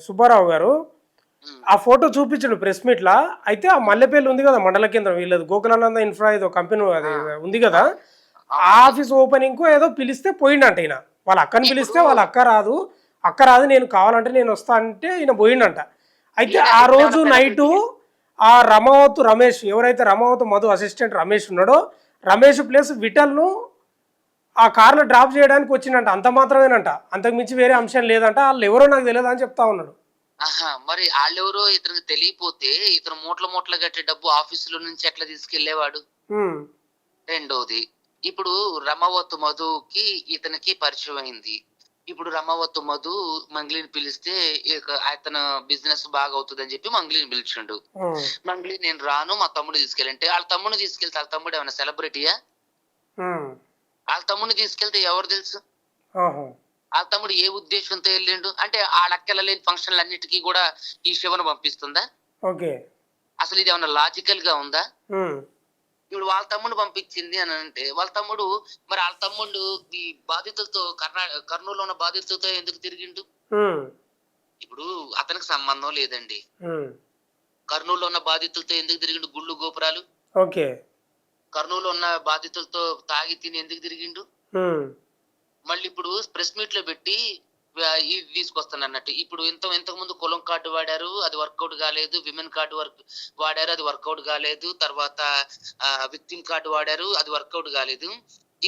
సుబ్బారావు గారు, ఆ ఫోటో చూపించండు ప్రెస్ మీట్లా. అయితే ఆ మల్లెపల్లి ఉంది కదా మండల కేంద్రం, వీళ్ళది గోకులానంద ఇన్ఫ్రా ఏదో కంపెనీ అది ఉంది కదా, ఆ ఆఫీస్ ఓపెనింగ్ కు ఏదో పిలిస్తే పోయిండంట ఈయన. వాళ్ళ అక్కని పిలిస్తే వాళ్ళ అక్క రాదు నేను కావాలంటే నేను వస్తా అంటే ఈయన పోయిండంట. అయితే ఆ రోజు నైటు ఆ రమేష్ ఎవరైతే రమావతు మధు అసిస్టెంట్ రమేష్ ఉన్నాడో, రమేష్ ప్లస్ విఠల్ను ఆ కార్లో డ్రాప్ చేయడానికి వచ్చిందంట. అంత మాత్రమేనంట, అంతకు మించి వేరే అంశం లేదంట. వాళ్ళు ఎవరో నాకు తెలియదు అని చెప్తా ఉన్నాడు. ఆహా, మరి వాళ్ళెవరో ఇతనికి తెలియపోతే ఇతను మూట్ల కట్టే డబ్బు ఆఫీసులో నుంచి ఎట్లా తీసుకెళ్లేవాడు? రెండోది, ఇప్పుడు రమావతు మధుకి ఇతనికి పరిచయం అయింది. ఇప్పుడు రమావతు మధు మంగ్లీని పిలిస్తే అతను బిజినెస్ బాగా అవుతుంది అని చెప్పి మంగ్లీని పిలిచిండు. మంగ్లీ నేను రాను, మా తమ్ముడు తీసుకెళ్ళంటే వాళ్ళ తమ్ముడిని తీసుకెళ్తే వాళ్ళ తమ్ముడు ఏమైనా సెలబ్రిటీయా? వాళ్ళ తమ్ముడిని తీసుకెళ్తే ఎవరు తెలుసు? వాళ్ళ తమ్ముడు ఏ ఉద్దేశంతో వెళ్ళిండు? అంటే ఆడక్కెళ్ళలేని ఫంక్షన్లు అన్నిటికీ కూడా ఈ శివను పంపిస్తుందా? అసలు ఇది ఏమన్నా లాజికల్ గా ఉందా? ఇప్పుడు వాళ్ళ తమ్ముడు పంపించింది అని అంటే వాళ్ళ తమ్ముడు ఈ బాధితులతో కర్నూలులో ఉన్న బాధితులతో ఎందుకు తిరిగిండు? ఇప్పుడు అతనికి సంబంధం లేదండి. కర్నూలులో ఉన్న బాధితులతో ఎందుకు తిరిగిండు? గుళ్ళు గోపురాలు. కర్నూలులో ఉన్న బాధితులతో తాగి తిని ఎందుకు తిరిగిండు? మళ్ళీ ఇప్పుడు ప్రెస్ మీట్ లో పెట్టి ఇది తీసుకొస్తాను అన్నట్టు. ఇప్పుడు ఇంతకు ముందు కులం కార్డు వాడారు, అది వర్కౌట్ కాలేదు. విమెన్ కార్డు వాడారు, అది వర్కౌట్ కాలేదు. తర్వాత విక్టిమ్ కార్డు వాడారు, అది వర్కౌట్ కాలేదు.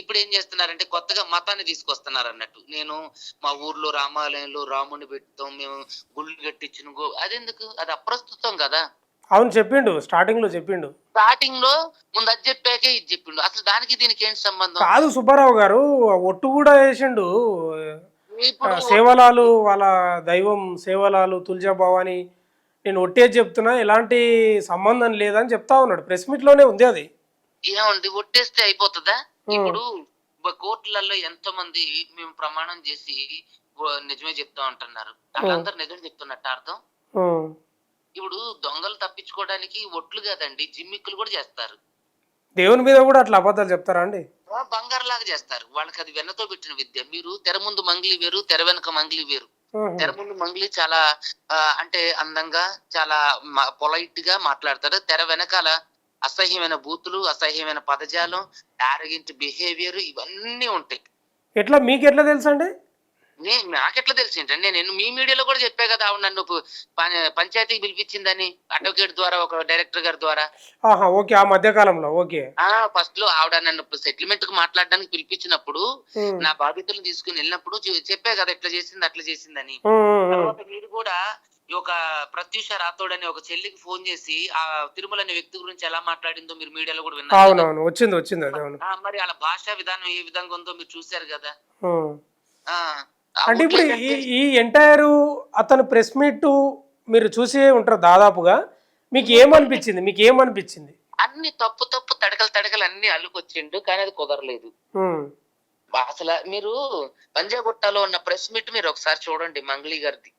ఇప్పుడు ఏం చేస్తున్నారంటే కొత్తగా మతాన్ని తీసుకొస్తున్నారు అన్నట్టు. నేను మా ఊర్లో రామాలయంలో రాముని పెడతాం, మేము గుళ్ళు కట్టించిన అదెందుకు? అది అప్రస్తుతం కదా. అవును, చెప్పిండు స్టార్టింగ్ లో ముందు అది చెప్పాకే ఇది చెప్పిండు. అసలు దానికి దీనికి ఏంటి సంబంధం? కాదు సుబ్బారావు గారు, ఒట్టు కూడా వేసిండు. సేవలాలు వాళ్ళ దైవం సేవలాలు తులజా భవాని, నేను ఒట్టేది చెప్తున్నా, ఎలాంటి సంబంధం లేదని చెప్తా ఉన్నాడు. ప్రెస్ మీట్ లోనే ఉంది అది. ఏమండి, ఒట్టేస్తే అయిపోతుందా? ఇప్పుడు కోర్టులలో ఎంతో మంది మేము ప్రమాణం చేసి నిజమే చెప్తా ఉంటున్నారు. వాళ్ళందరూ నిజం చెప్తున్నట్టు అర్థం. ఇప్పుడు దొంగలు తప్పించుకోవడానికి ఒట్లు కాదండి, జిమ్మిక్కులు కూడా చేస్తారు. దేవుని మీద కూడా అట్లా అబద్ధాలు చెప్తారా అండి? బంగారు లాగా చేస్తారు. వాళ్ళకి అది వెన్నతో పెట్టిన విద్య. మీరు తెర ముందు మంగ్లీ వేరు, తెర వెనక మంగ్లీ వేరు. తెర ముందు మంగ్లీ చాలా అంటే అందంగా, చాలా పొలైట్ గా మాట్లాడతారు. తెర వెనకాల అసహ్యమైన బూతులు, అసహ్యమైన పదజాలం, యారగెంట్ బిహేవియర్, ఇవన్నీ ఉంటాయి. మీకు ఎట్లా తెలుసు అండి? నాకెట్లా తెలిసి ఏంటండి? నేను మీ మీడియాలో కూడా చెప్పా కదా, ఆవిడ నన్ను పంచాయతీకి పిలిపించిందని అడ్వకేట్ ద్వారా, ఒక డైరెక్టర్ గారి ద్వారా. ఆ మధ్య కాలంలో ఫస్ట్ లో ఆవిడ నన్ను సెటిల్మెంట్ కు మాట్లాడడానికి పిలిపించినప్పుడు నా బాధితులను తీసుకుని వెళ్ళినప్పుడు చెప్పా కదా ఇట్లా చేసింది అట్లా చేసిందని. తర్వాత మీరు కూడా ఒక ప్రత్యూష రాథోడ్ అనే ఒక చెల్లికి ఫోన్ చేసి ఆ తిరుమల అనే వ్యక్తి గురించి ఎలా మాట్లాడిందో మీరు మీడియాలో కూడా విన్నారు. వచ్చింది. మరి వాళ్ళ భాషా విధానం ఏ విధంగా ఉందో మీరు చూసారు కదా. అంటే ఇప్పుడు ఈ ఎంటైర్ అతను ప్రెస్ మీట్ మీరు చూసి ఉంటారు దాదాపుగా. మీకు ఏమనిపించింది? అన్ని తప్పు తడకలు అన్ని అల్లుకొచ్చిండు, కానీ అది కుదరలేదు. అసలు మీరు పంజాగుట్టలో ఉన్న ప్రెస్ మీట్ మీరు ఒకసారి చూడండి, మంగ్లీ గారిది.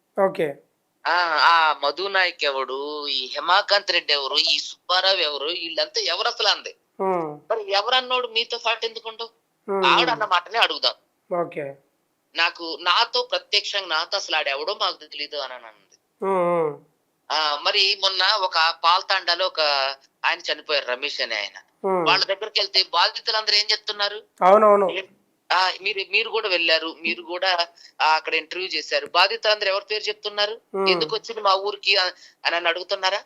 ఆ మధు నాయక్ ఎవడు, ఈ హేమాకాంత్ రెడ్డి ఎవరు, ఈ సుబ్బారావు ఎవరు, వీళ్ళంతా ఎవరు అసలు అంది. మరి ఎవరన్నోడు మీతో పాటు ఎందుకుంటావు? ఆవిడ అన్న మాటనే అడుగుదాం. నాతో ప్రత్యక్షంగా నాతో అసలు ఆడెవడో మాకు తెలీదు అని అన్నది. మరి మొన్న ఒక పాల్తాండాలో ఒక ఆయన చనిపోయారు, రమేష్ అనే ఆయన. వాళ్ళ దగ్గరికి వెళ్తే బాధితులందరూ ఏం చెప్తున్నారు? మీరు కూడా వెళ్ళారు, మీరు కూడా అక్కడ ఇంటర్వ్యూ చేశారు. బాధితులందరూ ఎవరి పేరు చెప్తున్నారు? ఎందుకు వచ్చింది మా ఊరికి అని అడుగుతున్నారా?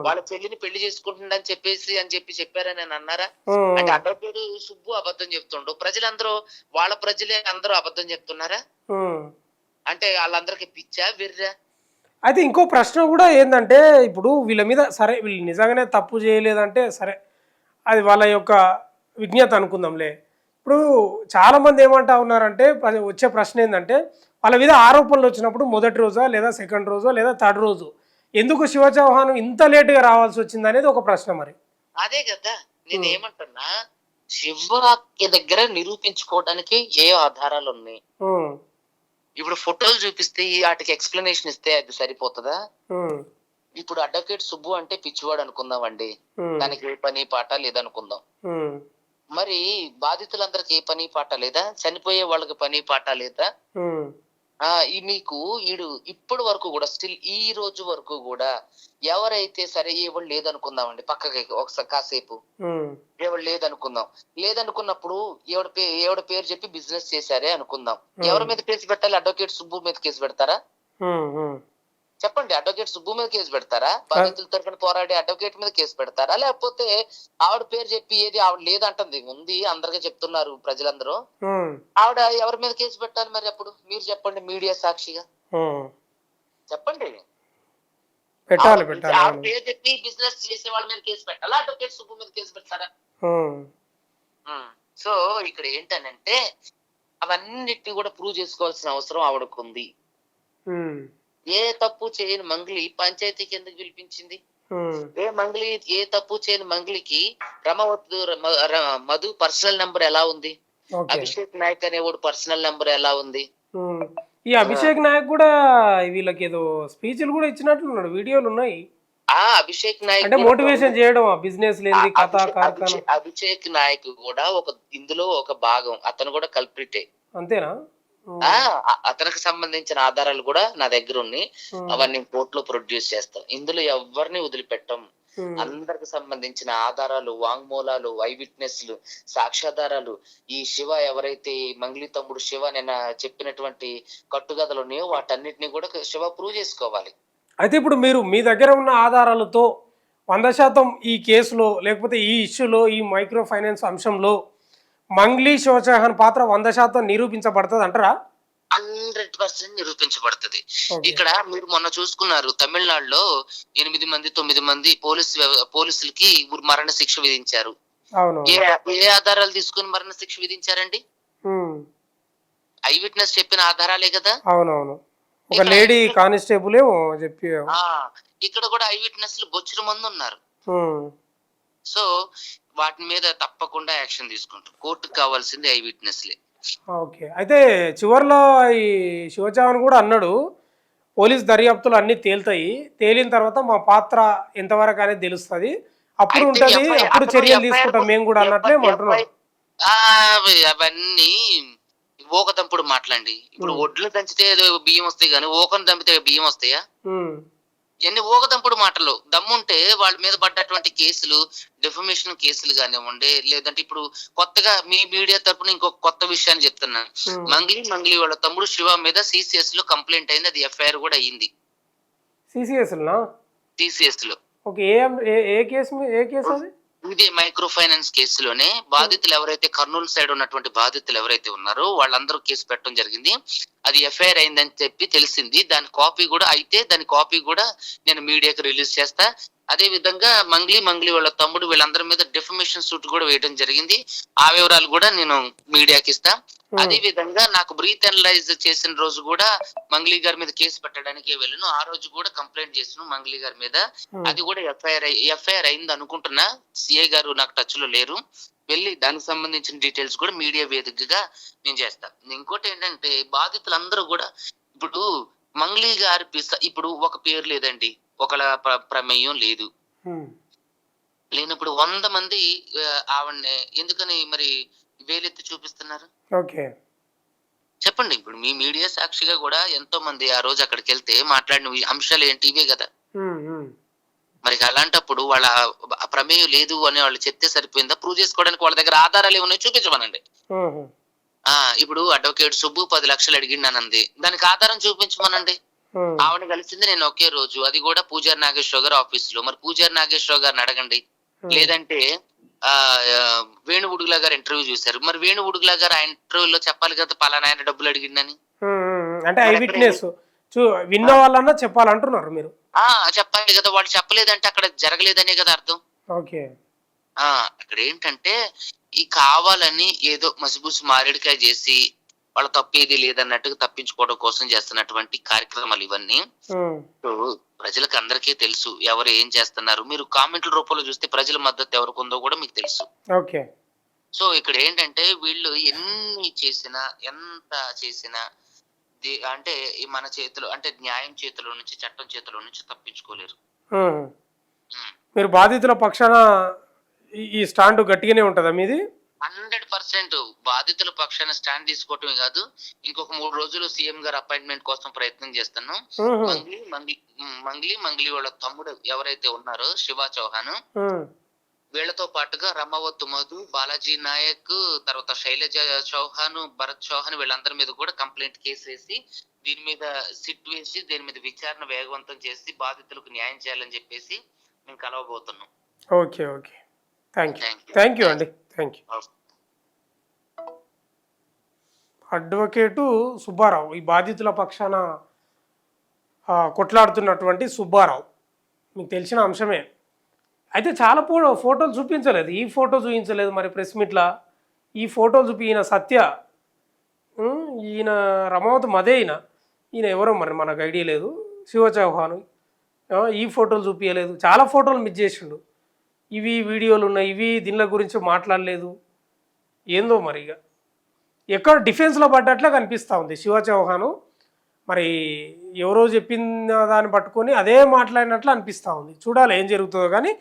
వాళ్ళ చెల్లిని పెళ్లి చేసుకుంటుండని చెప్పి చెప్పారని అన్నారా? అంటే అడ్వకేట్ సుబ్బు అబద్ధం చెప్తుండు, ప్రజలందరూ వాళ్ళ ప్రజలే అందరూ అబద్ధం చెప్తున్నారా? అంటే వాళ్ళందరికి పిచ్చా వెర్రా? అయితే ఇంకో ప్రశ్న కూడా ఏంటంటే, ఇప్పుడు వీళ్ళ మీద సరే వీళ్ళు నిజంగానే తప్పు చేయలేదంటే సరే, అది వాళ్ళ యొక్క విజ్ఞత అనుకుందాంలే. ఇప్పుడు చాలామంది ఏమంటా ఉన్నారంటే, వచ్చే ప్రశ్న ఏంటంటే, వాళ్ళ మీద ఆరోపణలు వచ్చినప్పుడు మొదటి రోజా లేదా సెకండ్ రోజా లేదా థర్డ్ రోజు ఎందుకు శివ చౌహాన్ ఇంత లేటుగా రావాల్సి వచ్చింది అనేది ఒక ప్రశ్న. మరి అదే కదా నేను ఏమంటున్నా, శివ దగ్గర నిరూపించుకోవడానికి ఏ ఆధారాలు ఉన్నాయి? ఇప్పుడు ఫోటోలు చూపిస్తే వాటికి ఎక్స్ప్లెనేషన్ ఇస్తే అది సరిపోతుందా? ఇప్పుడు అడ్వకేట్ సుబ్బు అంటే పిచ్చివాడు అనుకుందామండి, దానికి ఏ పని పాట లేదనుకుందాం. మరి బాధితులందరికి ఏ పని పాట లేదా? చనిపోయే వాళ్ళకి పని పాట లేదా? ఈ మీకు ఈడు ఇప్పటి వరకు కూడా స్టిల్ ఈ రోజు వరకు కూడా ఎవరైతే సరే ఎవరు లేదనుకుందామండి, పక్కకి ఒకసారి కాసేపు ఎవరు లేదనుకున్నప్పుడు ఎవడ పేరు చెప్పి బిజినెస్ చేశారే అనుకుందాం. ఎవరి మీద కేసు పెట్టాలి? అడ్వకేట్ సుబ్బు మీద కేసు పెడతారా? చెప్పండి, అడ్వకేట్ సుబ్బు మీద కేసు పెడతారా? బాధితుల తరఫున పోరాడే అడ్వకేట్ మీద కేసు పెడతారా? లేకపోతే ఆవిడ పేరు చెప్పి ఏది ఆవిడ లేదంటుంది, ఉంది అందరికీ చెప్తున్నారు ప్రజలందరూ, ఆవిడ ఎవరి మీద కేసు పెట్టాలి మరి? అప్పుడు మీరు చెప్పండి, మీడియా సాక్షిగా చెప్పండి. ఆవిడ పేరు చెప్పి బిజినెస్ చేసే వాళ్ళ మీద కేసు పెట్టాలా? అడ్వకేట్ సుబ్బు మీద కేసు పెడతారా? సో ఇక్కడ ఏంటనంటే అవన్నిటిని కూడా ప్రూవ్ చేసుకోవాల్సిన అవసరం ఆవిడకుంది. ఏ తప్పు చేయని మంగ్లీ పంచాయతీకి ఎందుకు పిలిపించింది? ఏ తప్పు చేయని మంగ్లీకి మధు పర్సనల్ నెంబర్ ఎలా ఉంది? అభిషేక్ నాయక్ అనేవాడు పర్సనల్ నెంబర్ ఎలా ఉంది? ఈ అభిషేక్ నాయక్ కూడా వీళ్ళకి ఏదో స్పీచ్లు కూడా ఇచ్చినట్లున్నాడు, వీడియోలు ఉన్నాయి. అభిషేక్ నాయక్ అంటే మోటివేషన్ చేయడం, బిజినెస్ లేని కథ కార్ఖానా. అభిషేక్ నాయక్ కూడా ఇందులో ఒక భాగం, అతను కూడా కల్ప్రిటే. అంతేనా? అతనికి సంబంధించిన ఆధారాలు కూడా నా దగ్గర ఉన్నాయి, అవన్నీ కోర్టులో ప్రొడ్యూస్ చేస్తాం. ఇందులో ఎవరిని వదిలిపెట్టం. అందరికి సంబంధించిన ఆధారాలు, వాంగ్మూలాలు, ఐ విట్నెస్లు, సాక్ష్యాధారాలు, ఈ శివ ఎవరైతే మంగ్లీ తమ్ముడు శివ నిన్న చెప్పినటువంటి కట్టుకథలు ఉన్నాయో వాటన్నిటిని కూడా శివ ప్రూవ్ చేసుకోవాలి. అయితే ఇప్పుడు మీరు మీ దగ్గర ఉన్న ఆధారాలతో 100% ఈ కేసులో లేకపోతే ఈ ఇష్యూలో, ఈ మైక్రో ఫైనాన్స్ అంశంలో మంగ్లీ శివచౌహాన్ పాత్ర 100% నిరూపించబడుతుంది అంటారా? 100% నిరూపించబడుతుంది. ఇక్కడ మీరు మొన్న చూసుకున్నారు, తమిళనాడులో 8 మంది 9 మంది పోలీసులకి మరణ శిక్ష విధించారు. ఏ ఆధారాలు తీసుకుని మరణ శిక్ష విధించారండి? ఐ విట్నెస్ చెప్పిన ఆధారాలే కదా. అవునవును, ఒక లేడీ కానిస్టేబుల్ చెప్పి. ఇక్కడ కూడా ఐ విట్నెస్లు బొచ్చుల మంది ఉన్నారు. సో వాటి మీద తప్పకుండా యాక్షన్ తీసుకుంటారు. కోర్టుకు కావాల్సింది ఐ విట్నెస్లే. ఓకే. అయితే చివరిలో ఈ శివచౌహాన్ కూడా అన్నాడు, పోలీస్ దర్యాప్తులు అన్ని తేలుతాయి, తేలిన తర్వాత మా పాత్ర ఎంతవరకు అనేది తెలుస్తుంది, అప్పుడు ఉంటది, అప్పుడు చర్యలు తీసుకుంటాం మేము కూడా అన్నట్లే అంటున్నాం. అవన్నీ ఊకదంపుడు మాట్లాడి. ఇప్పుడు ఒడ్లు దంచితే బియ్యం వస్తాయి కానీ ఊకను దంపితే బియ్యం వస్తాయా? ఎన్ని ఊకదంపుడు మాటలు. దమ్ముంటే వాళ్ళ మీద పడ్డటువంటి కేసులు, డెఫమేషన్ కేసులు కానివ్వండి, లేదంటే ఇప్పుడు కొత్తగా మీ మీడియా తరపున ఇంకొక కొత్త విషయాన్ని చెప్తున్నాను. మంగ్లీ వాళ్ళ తమ్ముడు శివ మీద సిసిఎస్ లో కంప్లైంట్ అయింది, అది ఎఫ్ఐఆర్ కూడా అయింది. సిసిఎస్ లో ఇదే మైక్రో ఫైనాన్స్ కేసులోనే బాధితులు ఎవరైతే కర్నూలు సైడ్ ఉన్నటువంటి బాధితులు ఎవరైతే ఉన్నారో వాళ్ళందరూ కేసు పెట్టడం జరిగింది. అది ఎఫ్ఐఆర్ అయిందని చెప్పి తెలిసింది. దాని కాపీ కూడా నేను మీడియాకి రిలీజ్ చేస్తా. అదే విధంగా మంగ్లీ వాళ్ళ తమ్ముడు వీళ్ళందరి మీద డెఫమేషన్ సూట్ కూడా వేయడం జరిగింది. ఆ వివరాలు కూడా నేను మీడియాకి ఇస్తా. అదే విధంగా నాకు బ్రీత్ అనలైజ్ చేసిన రోజు కూడా మంగ్లీ గారి మీద కేసు పెట్టడానికి వెళ్ళను. ఆ రోజు కూడా కంప్లైంట్ చేసిన మంగ్లీ గారి మీద, అది కూడా ఎఫ్ఐఆర్ అయింది అనుకుంటున్నా. సిఐ గారు నాకు టచ్ లో లేరు, వెళ్ళి దానికి సంబంధించిన డీటెయిల్స్ కూడా మీడియా వేదికగా నేను చేస్తాను. ఇంకోటి ఏంటంటే బాధితులందరూ కూడా ఇప్పుడు మంగ్లీ గారి ఇప్పుడు ఒక పేరు లేదండి, ఒకళ్ళ ప్రమేయం లేదు, లేనప్పుడు 100 మంది ఆవిడని ఎందుకని మరి వేలెత్తి చూపిస్తున్నారు? చెప్పండి. ఇప్పుడు మీ మీడియా సాక్షిగా కూడా ఎంతో మంది ఆ రోజు అక్కడికి వెళ్తే మాట్లాడిన అంశాలు ఏంటి? ఇవే కదా. మరి అలాంటప్పుడు వాళ్ళ ప్రమేయం లేదు అని వాళ్ళు చెప్తే సరిపోయిందా? ప్రూవ్ చేసుకోవడానికి వాళ్ళ దగ్గర ఆధారాలు ఏమున్నాయో చూపించమనండి. ఇప్పుడు అడ్వకేట్ సుబ్బు 10 లక్షలు అడిగిండనంది, దానికి ఆధారం చూపించమనండి. ఆవిడ కలిసింది నేను ఒకే రోజు, అది కూడా పూజారి నాగేశ్వరరావు గారు ఆఫీస్ లో. మరి పూజారి నాగేశ్వరరావు గారిని అడగండి. లేదంటే వేణు ఉడుగులా గారు ఇంటర్వ్యూ చూశారు, మరి వేణు ఉడుగులా గారు ఆ ఇంటర్వ్యూలో చెప్పాలి కదా పలానా ఆయన డబ్బులు అడిగిందని. అంటే ఐ విట్నెస్ విన్న వాళ్ళన్నా చెప్పాలంటున్నారు మీరు. చెప్పాలి కదా. వాళ్ళు చెప్పలేదంటే అక్కడ జరగలేదనే కదా అర్థం. అక్కడ ఏంటంటే ఈ కావాలని ఏదో మసిబూసి మారేడుకాయ చేసి వాళ్ళ తప్పేది లేదన్నట్టుగా తప్పించుకోవడం కోసం చేస్తున్నటువంటి కార్యక్రమాలు ఇవన్నీ. ప్రజలకు అందరికీ తెలుసు ఎవరు ఏం చేస్తున్నారు. మీరు కామెంట్ల రూపంలో చూస్తే ప్రజల మద్దతు ఎవరికి ఉందో కూడా మీకు తెలుసు. సో ఇక్కడ ఏంటంటే వీళ్ళు ఎన్ని చేసినా, ఎంత చేసినా అంటే మన చేతిలో, అంటే న్యాయం చేతిలో నుంచి, చట్టం చేతిలో నుంచి తప్పించుకోలేరు. మీరు బాధితుల పక్షాన ఈ స్టాండ్ గట్టిగానే ఉంటుందా మీది? 100% బాధితుల పక్షాన స్టాండ్ తీసుకోవటమే కాదు, ఇంకొక 3 రోజులు సీఎం గారు అపాయింట్మెంట్ కోసం ప్రయత్నం చేస్తాను. మ్మ్. మంగ్లీ వాళ్ళ తమ్ముడు ఎవరైతే ఉన్నారో శివ చౌహాన్, మ్మ్. వీళ్ళతో పాటుగా రమావత్ మధు, బాలాజీ నాయక్, తర్వాత శైలజ చౌహాన్, భరత్ చౌహాన్, వీళ్ళందరి మీద కూడా కంప్లైంట్ కేసు వేసి దీని మీద సిట్ వేసి దీని మీద విచారణ వేగవంతం చేసి బాధితులకు న్యాయం చేయాలని చెప్పేసి మేము కలవబోతున్నాం. ఓకే ఓకే, థ్యాంక్ యూ అండి, థ్యాంక్ యూ. అడ్వకేటు సుబ్బారావు, ఈ బాధితుల పక్షాన కొట్లాడుతున్నటువంటి సుబ్బారావు మీకు తెలిసిన అంశమే. అయితే చాలా ఫోటోలు చూపించలేదు, ఈ ఫోటో చూపించలేదు మరి ప్రెస్ మీట్లా. ఈ ఫోటోలు చూపి ఈయన సత్య, ఈయన రమావత్ మదే, ఈయన ఎవరో మరి మనకు ఐడియా లేదు. శివ చౌహాన్ ఈ ఫోటోలు చూపించలేదు, చాలా ఫోటోలు మిస్ చేసిండు. ఇవి వీడియోలు ఉన్నాయి, ఇవి దీనిల గురించి మాట్లాడలేదు. ఏందో మరి ఇక ఎక్కడ డిఫెన్స్లో పడ్డట్లే కనిపిస్తూ ఉంది శివ చౌహాన్. మరి ఎవరో చెప్పిన దాన్ని పట్టుకొని అదే మాట్లాడినట్లు అనిపిస్తూ ఉంది. చూడాలి ఏం జరుగుతుందో. కానీ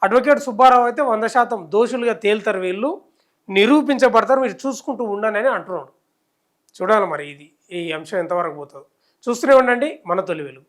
అడ్వకేట్ సుబ్బారావు అయితే 100% దోషులుగా తేలుతారు, వీళ్ళు నిరూపించబడతారు, మీరు చూసుకుంటూ ఉండండి అని అంటున్నాడు. చూడాలి మరి ఈ అంశం ఎంతవరకు పోతుందో. చూస్తూనే ఉండండి మన తొలి వెలుగు.